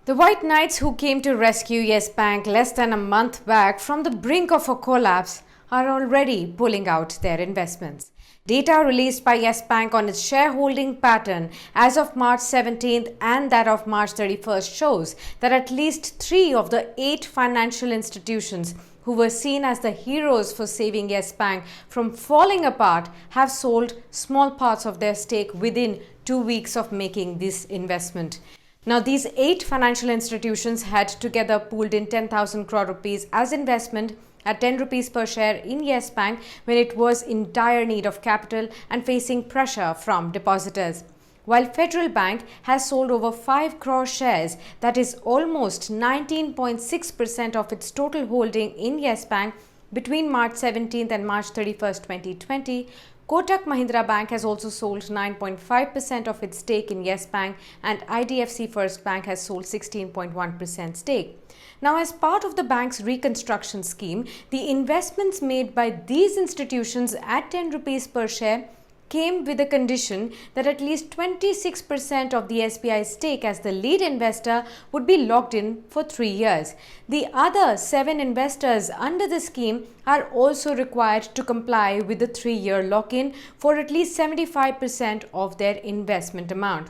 The White Knights who came to rescue Yes Bank less than a month back from the brink of a collapse are already pulling out their investments. Data released by Yes Bank on its shareholding pattern as of March 17th and that of March 31st shows that at least 3 of the 8 financial institutions who were seen as the heroes for saving Yes Bank from falling apart have sold small parts of their stake within 2 weeks of making this investment. Now, these 8 financial institutions had together pooled in 10,000 crore rupees as investment at 10 rupees per share in Yes Bank when it was in dire need of capital and facing pressure from depositors. While Federal Bank has sold over 5 crore shares, that is almost 19.6% of its total holding in Yes Bank between March 17th and March 31st, 2020, Kotak Mahindra Bank has also sold 9.5% of its stake in Yes Bank and IDFC First Bank has sold 16.1% stake. Now, as part of the bank's reconstruction scheme, the investments made by these institutions at 10 rupees per share came with a condition that at least 26% of the SBI stake as the lead investor would be locked in for 3 years. The other 7 investors under the scheme are also required to comply with the 3-year lock-in for at least 75% of their investment amount.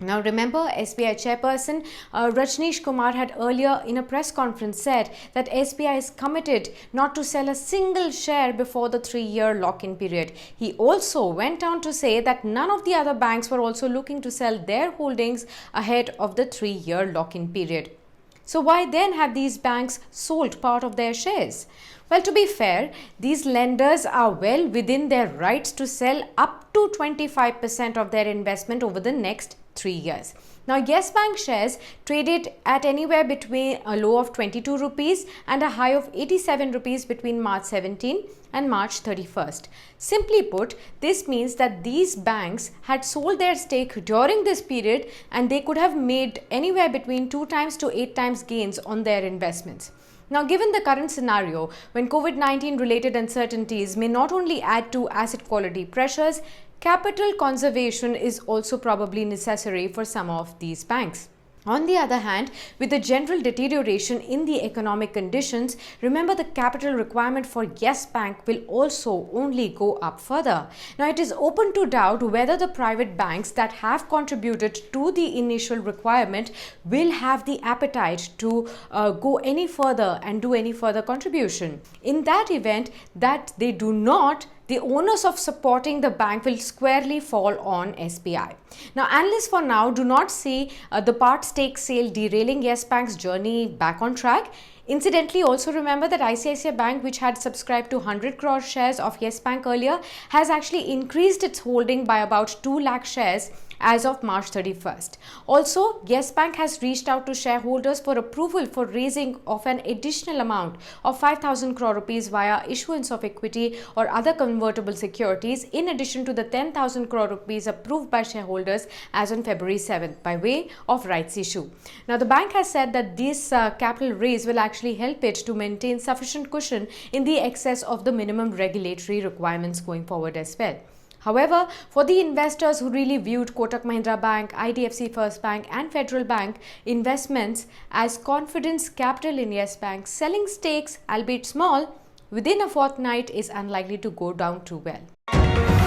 Now remember, SBI chairperson Rajneesh Kumar had earlier in a press conference said that SBI is committed not to sell a single share before the 3-year lock-in period. He also went on to say that none of the other banks were also looking to sell their holdings ahead of the 3-year lock-in period. So why then have these banks sold part of their shares? Well, to be fair, these lenders are well within their rights to sell up to 25% of their investment over the next 3 years. Now, Yes Bank shares traded at anywhere between a low of 22 rupees and a high of 87 rupees between March 17 and March 31st. Simply put, this means that these banks had sold their stake during this period and they could have made anywhere between 2 times to 8 times gains on their investments. Now, given the current scenario, when COVID-19 related uncertainties may not only add to asset quality pressures, capital conservation is also probably necessary for some of these banks. On the other hand, with the general deterioration in the economic conditions, remember the capital requirement for Yes Bank will also only go up further. Now, it is open to doubt whether the private banks that have contributed to the initial requirement will have the appetite to go any further and do any further contribution. In that event that they do not, the onus of supporting the bank will squarely fall on SBI. Now, analysts for now do not see the part stake sale derailing Yes Bank's journey back on track. Incidentally, also remember that ICICI Bank, which had subscribed to 100 crore shares of Yes Bank earlier, has actually increased its holding by about 2 lakh shares as of March 31st. Also, Yes Bank has reached out to shareholders for approval for raising of an additional amount of 5,000 crore rupees via issuance of equity or other convertible securities in addition to the 10,000 crore rupees approved by shareholders as on February 7th by way of rights issue. Now, the bank has said that this capital raise will actually help it to maintain sufficient cushion in the excess of the minimum regulatory requirements going forward as well. However, for the investors who really viewed Kotak Mahindra Bank, IDFC First Bank and Federal Bank investments as confidence capital in Yes Bank, selling stakes, albeit small, within a fortnight is unlikely to go down too well.